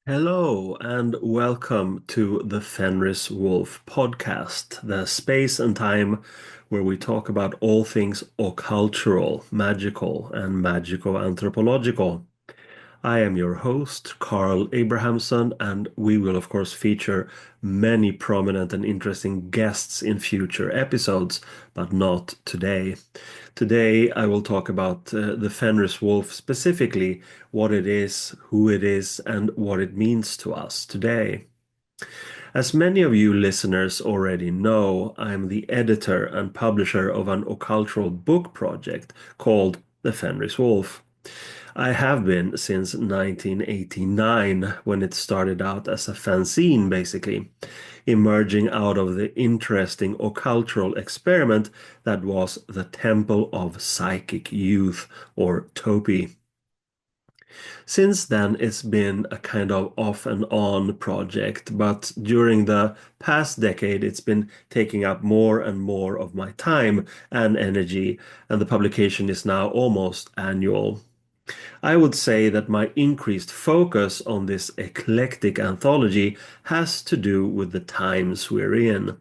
Hello and welcome to the Fenris Wolf Podcast, the space and time where we talk about all things occultural, magical, and magico-anthropological. I am your host, Carl Abrahamsson, and we will, of course, feature many prominent and interesting guests in future episodes, but not today. Today, I will talk about the Fenris Wolf specifically, what it is, who it is, and what it means to us today. As many of you listeners already know, I'm the editor and publisher of an occultural book project called The Fenris Wolf. I have been since 1989 when it started out as a fanzine, basically, emerging out of the interesting occultural experiment that was the Temple of Psychic Youth, or TOPY. Since then, it's been a kind of off and on project, but during the past decade, it's been taking up more and more of my time and energy, and the publication is now almost annual. I would say that my increased focus on this eclectic anthology has to do with the times we're in.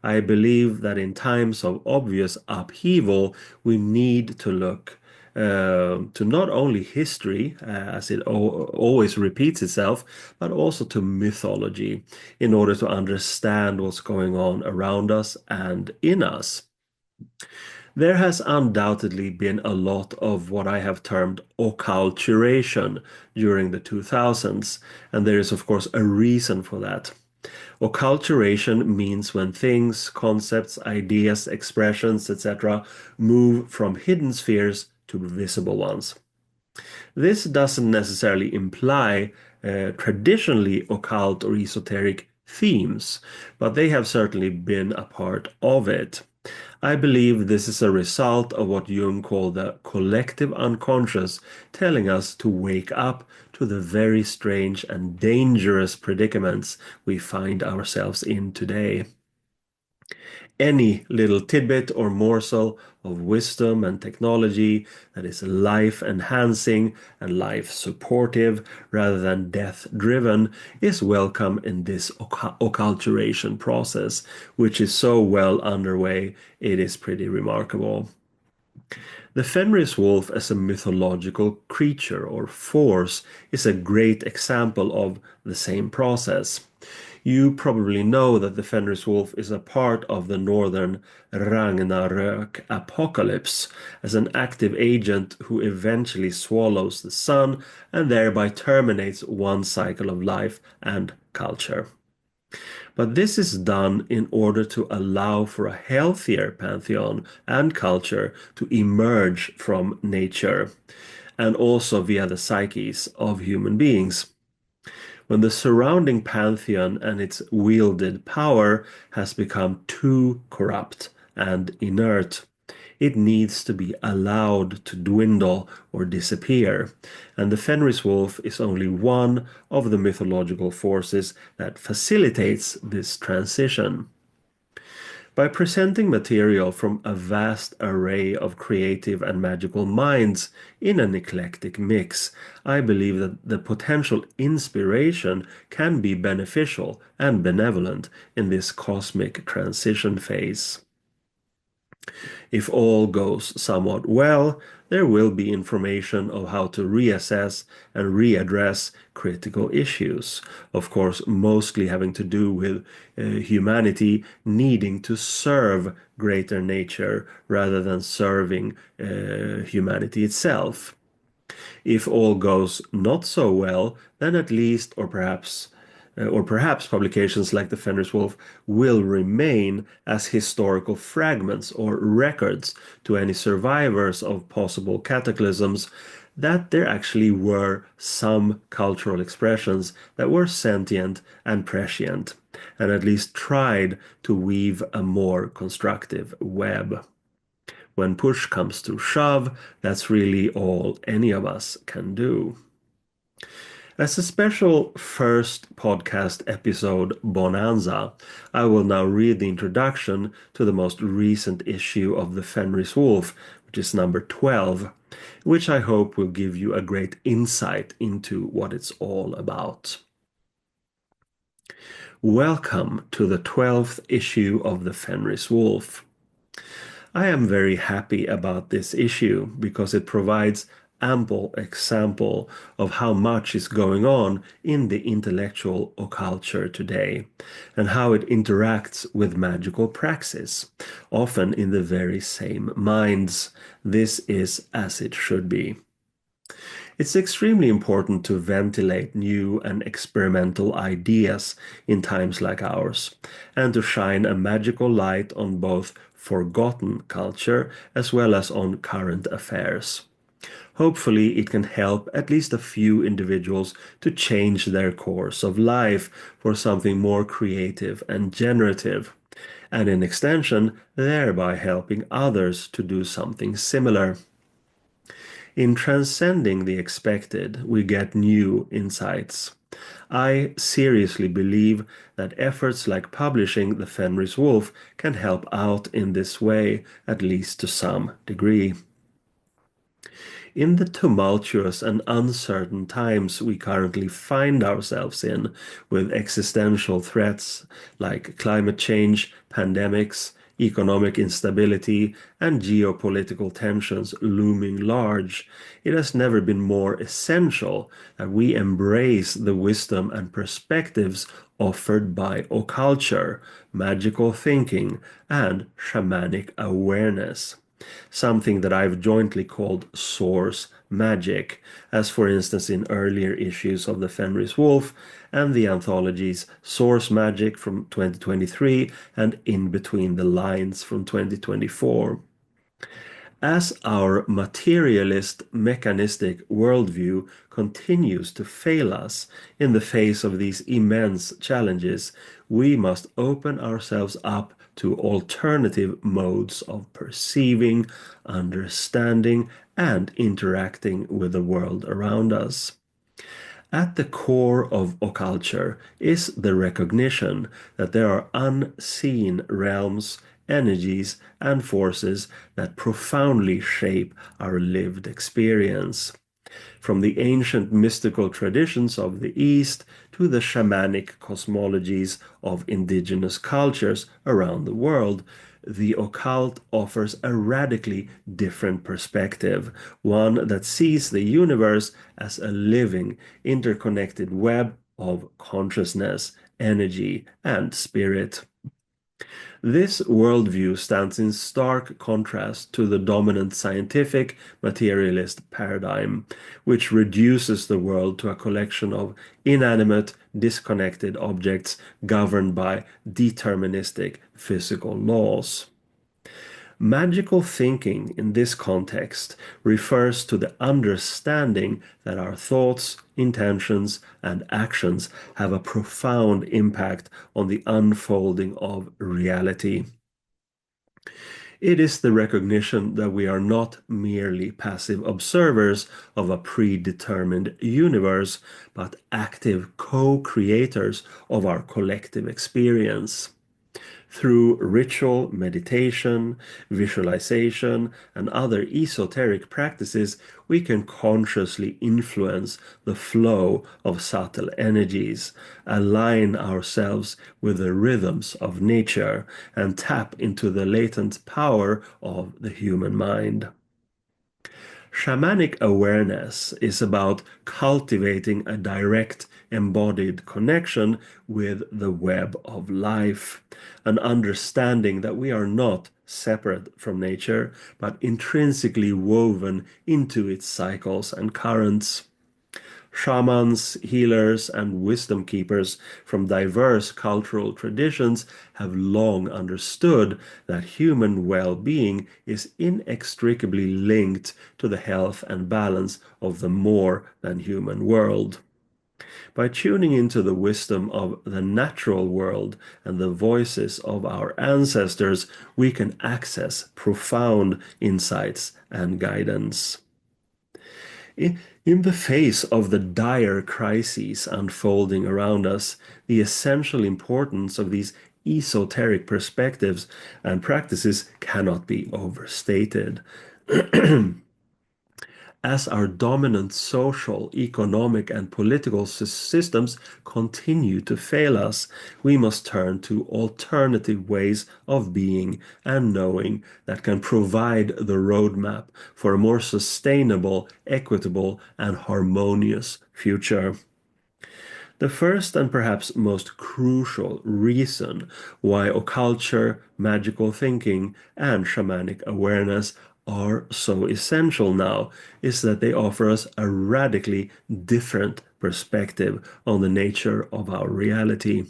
I believe that in times of obvious upheaval, we need to look to not only history, as it always repeats itself, but also to mythology in order to understand what's going on around us and in us. There has undoubtedly been a lot of what I have termed occulturation during the 2000s, and there is, of course, a reason for that. Occulturation means when things, concepts, ideas, expressions, etc., move from hidden spheres to visible ones. This doesn't necessarily imply traditionally occult or esoteric themes, but they have certainly been a part of it. I believe this is a result of what Jung called the collective unconscious, telling us to wake up to the very strange and dangerous predicaments we find ourselves in today. Any little tidbit or morsel of wisdom and technology that is life enhancing and life supportive rather than death driven is welcome in this occulturation process, which is so well underway, it is pretty remarkable. The Fenris wolf as a mythological creature or force is a great example of the same process. You probably know that the Fenris wolf is a part of the northern Ragnarök apocalypse as an active agent who eventually swallows the sun and thereby terminates one cycle of life and culture. But this is done in order to allow for a healthier pantheon and culture to emerge from nature, and also via the psyches of human beings. When the surrounding pantheon and its wielded power has become too corrupt and inert, it needs to be allowed to dwindle or disappear, and the Fenris wolf is only one of the mythological forces that facilitates this transition. By presenting material from a vast array of creative and magical minds in an eclectic mix, I believe that the potential inspiration can be beneficial and benevolent in this cosmic transition phase. If all goes somewhat well, there will be information of how to reassess and readdress critical issues. Of course, mostly having to do with humanity needing to serve greater nature rather than serving humanity itself. If all goes not so well, then at least, or perhaps publications like the Fenris Wolf will remain as historical fragments or records to any survivors of possible cataclysms that there actually were some cultural expressions that were sentient and prescient, and at least tried to weave a more constructive web. When push comes to shove, that's really all any of us can do. As a special first podcast episode bonanza, I will now read the introduction to the most recent issue of the Fenris Wolf, which is number 12, which I hope will give you a great insight into what it's all about. Welcome to the 12th issue of the Fenris Wolf. I am very happy about this issue because it provides ample example of how much is going on in the intellectual occulture today and how it interacts with magical praxis, often in the very same minds. This is as it should be. It's extremely important to ventilate new and experimental ideas in times like ours, and to shine a magical light on both forgotten culture as well as on current affairs. Hopefully, it can help at least a few individuals to change their course of life for something more creative and generative, and in extension, thereby helping others to do something similar. In transcending the expected, we get new insights. I seriously believe that efforts like publishing The Fenris Wolf can help out in this way, at least to some degree. In the tumultuous and uncertain times we currently find ourselves in, with existential threats like climate change, pandemics, economic instability, and geopolitical tensions looming large, it has never been more essential that we embrace the wisdom and perspectives offered by occulture, magical thinking, and shamanic awareness, something that I've jointly called source magic, as for instance in earlier issues of the Fenris Wolf and the anthologies Source Magic from 2023 and In Between the Lines from 2024. As our materialist, mechanistic worldview continues to fail us in the face of these immense challenges, we must open ourselves up to alternative modes of perceiving, understanding, and interacting with the world around us. At the core of occulture is the recognition that there are unseen realms, energies, and forces that profoundly shape our lived experience. From the ancient mystical traditions of the East to the shamanic cosmologies of indigenous cultures around the world, the occult offers a radically different perspective, one that sees the universe as a living, interconnected web of consciousness, energy, and spirit. This worldview stands in stark contrast to the dominant scientific materialist paradigm, which reduces the world to a collection of inanimate, disconnected objects governed by deterministic physical laws. Magical thinking in this context refers to the understanding that our thoughts, intentions, and actions have a profound impact on the unfolding of reality. It is the recognition that we are not merely passive observers of a predetermined universe, but active co-creators of our collective experience. Through ritual, meditation, visualization, and other esoteric practices, we can consciously influence the flow of subtle energies, align ourselves with the rhythms of nature, and tap into the latent power of the human mind. Shamanic awareness is about cultivating a direct embodied connection with the web of life, an understanding that we are not separate from nature, but intrinsically woven into its cycles and currents. Shamans, healers, and wisdom keepers from diverse cultural traditions have long understood that human well-being is inextricably linked to the health and balance of the more than human world. By tuning into the wisdom of the natural world and the voices of our ancestors, we can access profound insights and guidance. In the face of the dire crises unfolding around us, the essential importance of these esoteric perspectives and practices cannot be overstated. As our dominant social, economic, and political systems continue to fail us, we must turn to alternative ways of being and knowing that can provide the roadmap for a more sustainable, equitable, and harmonious future. The first and perhaps most crucial reason why occulture, magical thinking, and shamanic awareness are so essential now is that they offer us a radically different perspective on the nature of our reality.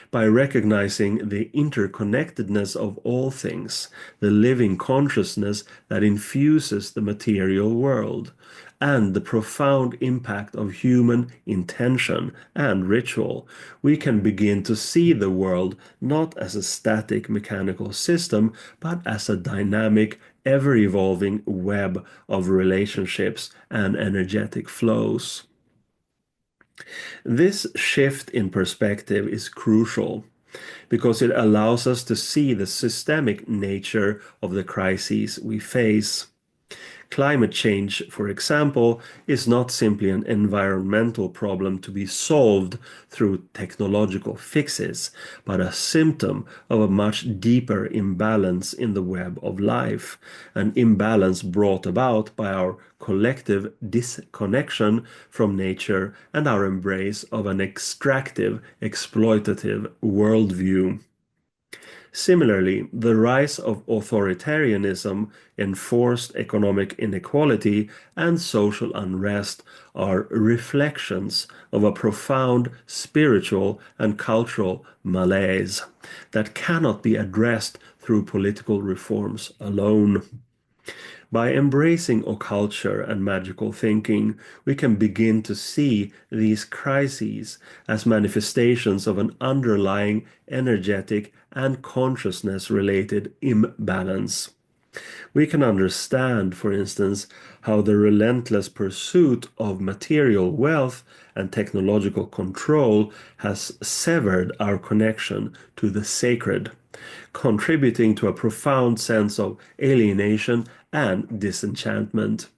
By recognizing the interconnectedness of all things, the living consciousness that infuses the material world, and the profound impact of human intention and ritual, we can begin to see the world not as a static mechanical system, but as a dynamic, ever-evolving web of relationships and energetic flows. This shift in perspective is crucial because it allows us to see the systemic nature of the crises we face. Climate change, for example, is not simply an environmental problem to be solved through technological fixes, but a symptom of a much deeper imbalance in the web of life, an imbalance brought about by our collective disconnection from nature and our embrace of an extractive, exploitative worldview. Similarly, the rise of authoritarianism, enforced economic inequality, and social unrest are reflections of a profound spiritual and cultural malaise that cannot be addressed through political reforms alone. By embracing occulture and magical thinking, we can begin to see these crises as manifestations of an underlying energetic and consciousness-related imbalance. We can understand, for instance, how the relentless pursuit of material wealth and technological control has severed our connection to the sacred, contributing to a profound sense of alienation and disenchantment.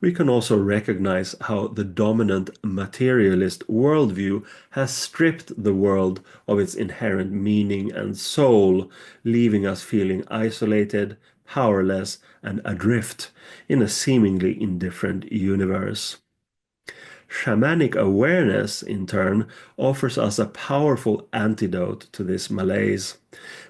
We can also recognize how the dominant materialist worldview has stripped the world of its inherent meaning and soul, leaving us feeling isolated, powerless, and adrift in a seemingly indifferent universe. Shamanic awareness, in turn, offers us a powerful antidote to this malaise.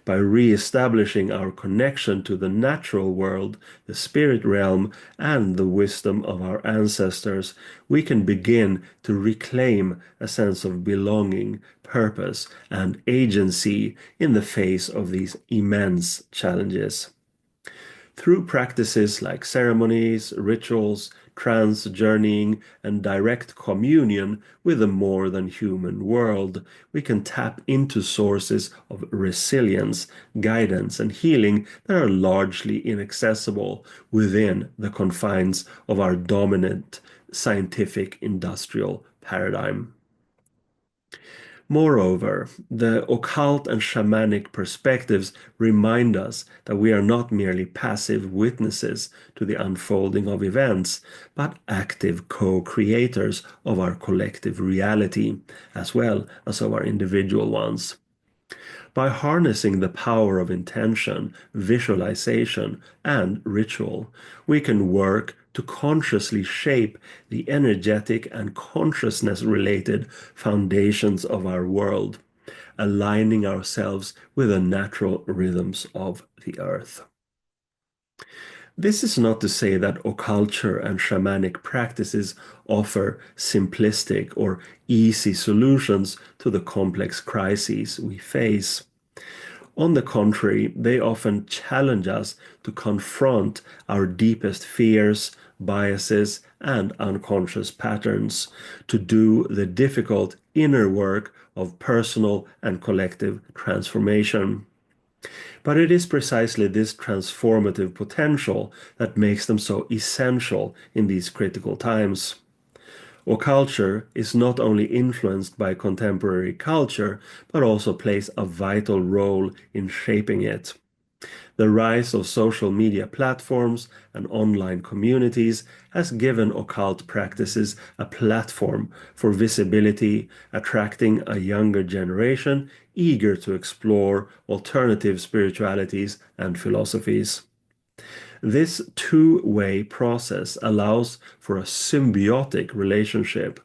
By re-establishing our connection to the natural world, the spirit realm, and the wisdom of our ancestors, we can begin to reclaim a sense of belonging, purpose, and agency in the face of these immense challenges. Through practices like ceremonies, rituals, trance journeying, and direct communion with a more than human world, we can tap into sources of resilience, guidance, and healing that are largely inaccessible within the confines of our dominant scientific industrial paradigm. Moreover, the occult and shamanic perspectives remind us that we are not merely passive witnesses to the unfolding of events, but active co-creators of our collective reality, as well as of our individual ones. By harnessing the power of intention, visualization, and ritual, we can work to consciously shape the energetic and consciousness-related foundations of our world, aligning ourselves with the natural rhythms of the earth. This is not to say that occulture and shamanic practices offer simplistic or easy solutions to the complex crises we face. On the contrary, they often challenge us to confront our deepest fears, biases, and unconscious patterns, to do the difficult inner work of personal and collective transformation. But it is precisely this transformative potential that makes them so essential in these critical times. Occulture is not only influenced by contemporary culture, but also plays a vital role in shaping it. The rise of social media platforms and online communities has given occult practices a platform for visibility, attracting a younger generation eager to explore alternative spiritualities and philosophies. This two-way process allows for a symbiotic relationship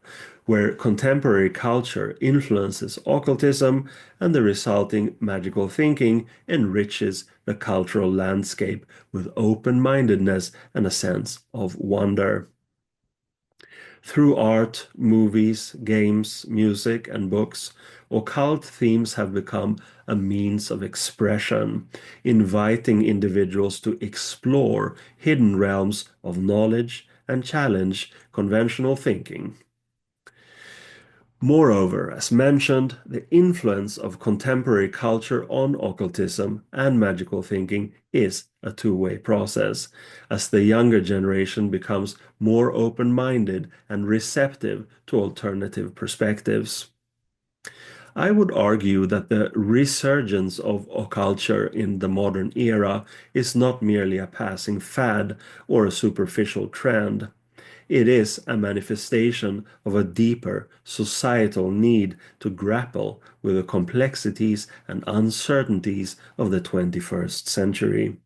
where contemporary culture influences occultism and the resulting magical thinking enriches the cultural landscape with open-mindedness and a sense of wonder. Through art, movies, games, music, and books, occult themes have become a means of expression, inviting individuals to explore hidden realms of knowledge and challenge conventional thinking. Moreover, as mentioned, the influence of contemporary culture on occultism and magical thinking is a two-way process, as the younger generation becomes more open-minded and receptive to alternative perspectives. I would argue that the resurgence of occulture in the modern era is not merely a passing fad or a superficial trend. It is a manifestation of a deeper societal need to grapple with the complexities and uncertainties of the 21st century.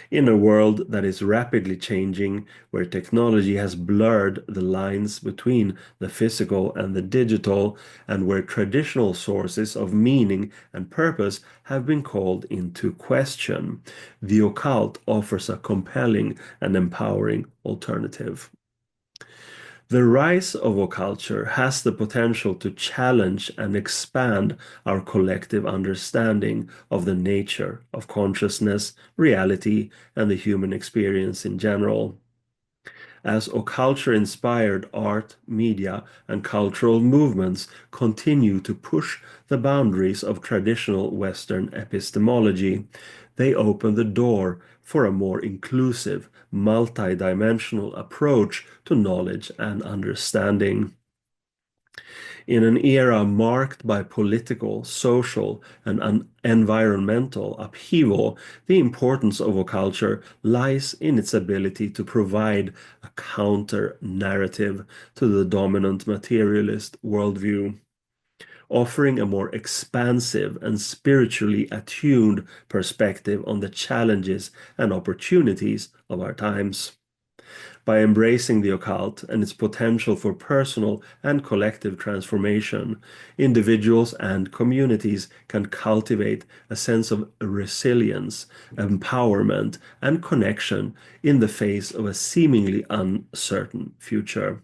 In a world that is rapidly changing, where technology has blurred the lines between the physical and the digital, and where traditional sources of meaning and purpose have been called into question, the occult offers a compelling and empowering alternative. The rise of occulture has the potential to challenge and expand our collective understanding of the nature of consciousness, reality, and the human experience in general. As occulture-inspired art, media, and cultural movements continue to push the boundaries of traditional Western epistemology, they open the door for a more inclusive, multidimensional approach to knowledge and understanding. In an era marked by political, social, and environmental upheaval, the importance of occulture lies in its ability to provide a counter-narrative to the dominant materialist worldview, offering a more expansive and spiritually attuned perspective on the challenges and opportunities of our times. By embracing the occult and its potential for personal and collective transformation, individuals and communities can cultivate a sense of resilience, empowerment, and connection in the face of a seemingly uncertain future.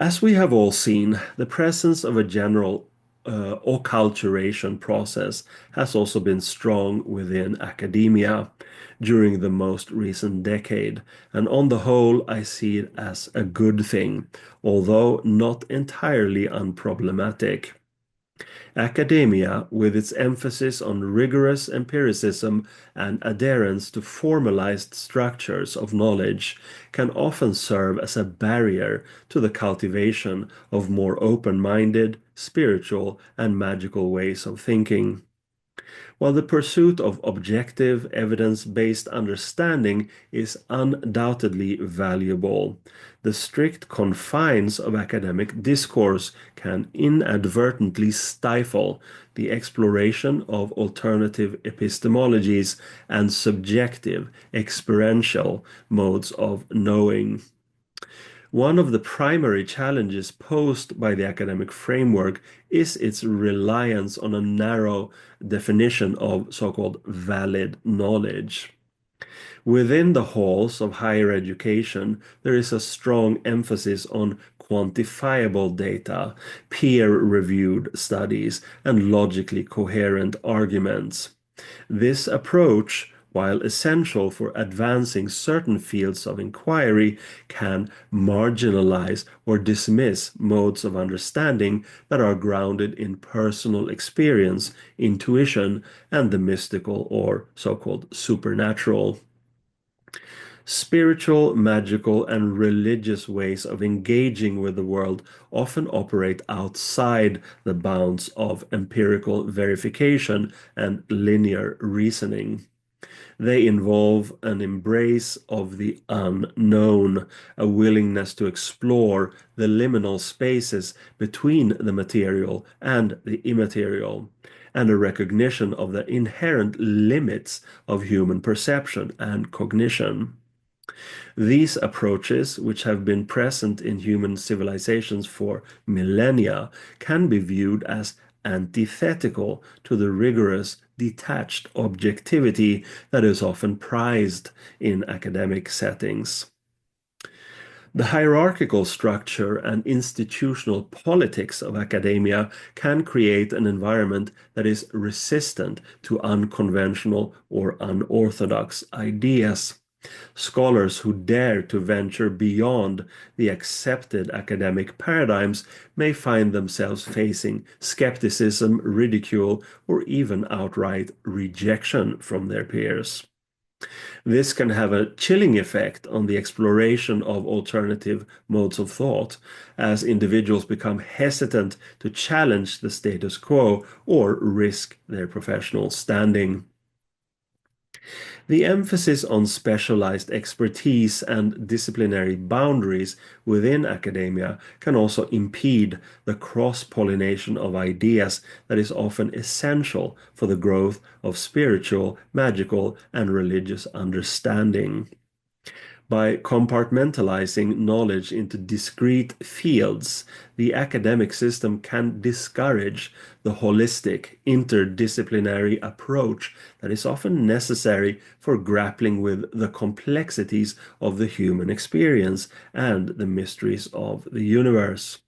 As we have all seen, the presence of a general occulturation process has also been strong within academia during the most recent decade, and on the whole, I see it as a good thing, although not entirely unproblematic. Academia, with its emphasis on rigorous empiricism and adherence to formalized structures of knowledge, can often serve as a barrier to the cultivation of more open-minded, spiritual, and magical ways of thinking. While the pursuit of objective, evidence-based understanding is undoubtedly valuable, the strict confines of academic discourse can inadvertently stifle the exploration of alternative epistemologies and subjective, experiential modes of knowing. One of the primary challenges posed by the academic framework is its reliance on a narrow definition of so-called valid knowledge. Within the halls of higher education, there is a strong emphasis on quantifiable data, peer-reviewed studies, and logically coherent arguments. This approach, while essential for advancing certain fields of inquiry, can marginalize or dismiss modes of understanding that are grounded in personal experience, intuition, and the mystical or so-called supernatural. Spiritual, magical, and religious ways of engaging with the world often operate outside the bounds of empirical verification and linear reasoning. They involve an embrace of the unknown, a willingness to explore the liminal spaces between the material and the immaterial, and a recognition of the inherent limits of human perception and cognition. These approaches, which have been present in human civilizations for millennia, can be viewed as antithetical to the rigorous, detached objectivity that is often prized in academic settings. The hierarchical structure and institutional politics of academia can create an environment that is resistant to unconventional or unorthodox ideas. Scholars who dare to venture beyond the accepted academic paradigms may find themselves facing skepticism, ridicule, or even outright rejection from their peers. This can have a chilling effect on the exploration of alternative modes of thought, as individuals become hesitant to challenge the status quo or risk their professional standing. The emphasis on specialized expertise and disciplinary boundaries within academia can also impede the cross-pollination of ideas that is often essential for the growth of spiritual, magical, and religious understanding. By compartmentalizing knowledge into discrete fields, the academic system can discourage the holistic, interdisciplinary approach that is often necessary for grappling with the complexities of the human experience and the mysteries of the universe.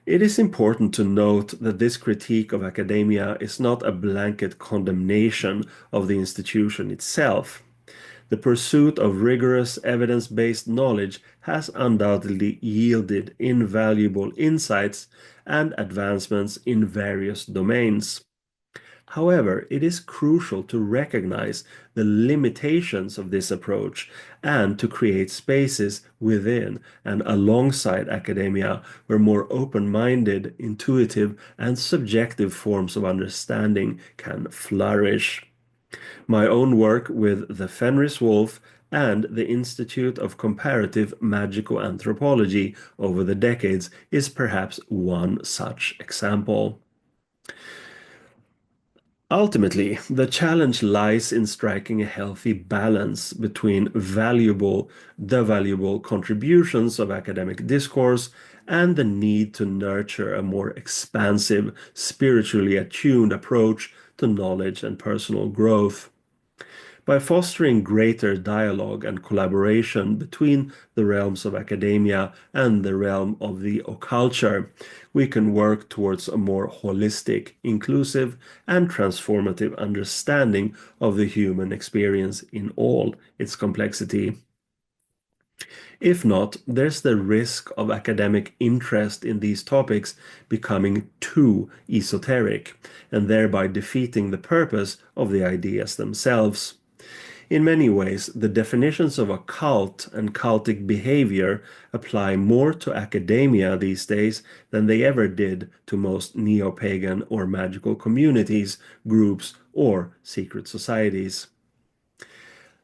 It is important to note that this critique of academia is not a blanket condemnation of the institution itself. The pursuit of rigorous evidence-based knowledge has undoubtedly yielded invaluable insights and advancements in various domains. However, it is crucial to recognize the limitations of this approach and to create spaces within and alongside academia where more open-minded, intuitive, and subjective forms of understanding can flourish. My own work with the Fenris Wolf and the Institute of Comparative Magico-Anthropology over the decades is perhaps one such example. Ultimately, the challenge lies in striking a healthy balance between the valuable contributions of academic discourse and the need to nurture a more expansive, spiritually attuned approach to knowledge and personal growth. By fostering greater dialogue and collaboration between the realms of academia and the realm of the occulture, we can work towards a more holistic, inclusive, and transformative understanding of the human experience in all its complexity. If not, there's the risk of academic interest in these topics becoming too esoteric and thereby defeating the purpose of the ideas themselves. In many ways, the definitions of occult and cultic behavior apply more to academia these days than they ever did to most neo-pagan or magical communities, groups, or secret societies.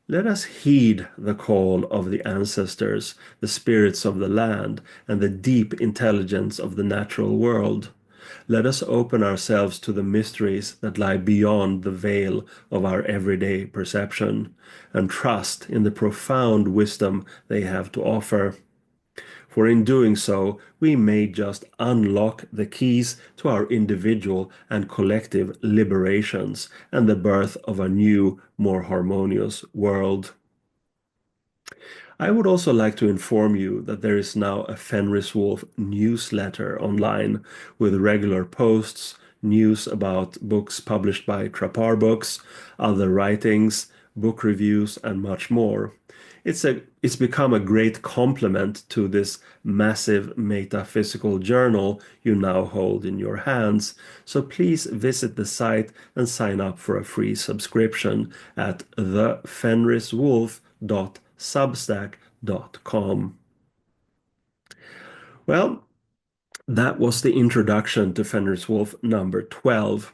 Let us heed the call of the ancestors, the spirits of the land, and the deep intelligence of the natural world. Let us open ourselves to the mysteries that lie beyond the veil of our everyday perception, and trust in the profound wisdom they have to offer. For in doing so, we may just unlock the keys to our individual and collective liberations and the birth of a new, more harmonious world. I would also like to inform you that there is now a Fenris Wolf newsletter online with regular posts, news about books published by Trapar Books, other writings, book reviews, and much more. It's become a great complement to this massive metaphysical journal you now hold in your hands. So please visit the site and sign up for a free subscription at thefenriswolf.com. fenriswolf.substack.com. Well, that was the introduction to Fenris Wolf number 12.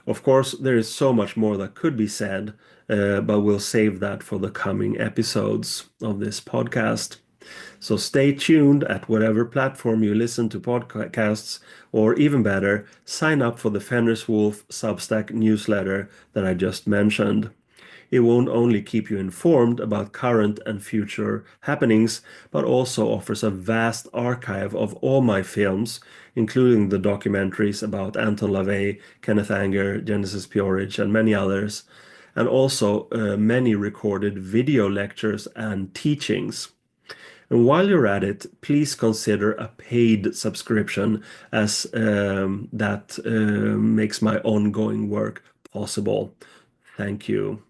Of course, there is so much more that could be said, but we'll save that for the coming episodes of this podcast. So stay tuned at whatever platform you listen to podcasts, or even better, sign up for the Fenris Wolf Substack newsletter that I just mentioned. It won't only keep you informed about current and future happenings, but also offers a vast archive of all my films, including the documentaries about Anton LaVey, Kenneth Anger, Genesis P-Orridge, and many others, and also many recorded video lectures and teachings. And while you're at it, please consider a paid subscription, as that makes my ongoing work possible. Thank you.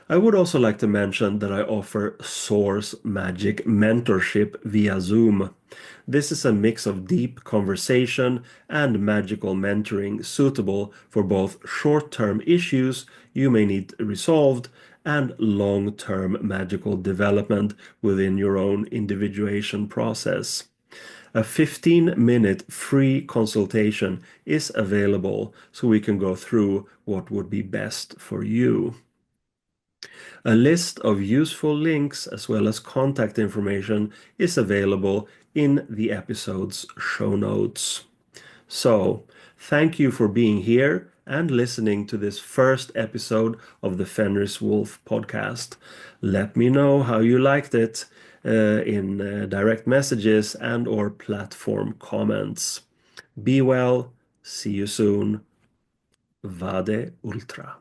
I would also like to mention that I offer Source Magic mentorship via Zoom. This is a mix of deep conversation and magical mentoring suitable for both short-term issues you may need resolved and long-term magical development within your own individuation process. A 15-minute free consultation is available so we can go through what would be best for you. A list of useful links as well as contact information is available in the episode's show notes. So, thank you for being here and listening to this first episode of the Fenris Wolf podcast. Let me know how you liked it in direct messages and or platform comments. Be well, see you soon. Vade Ultra.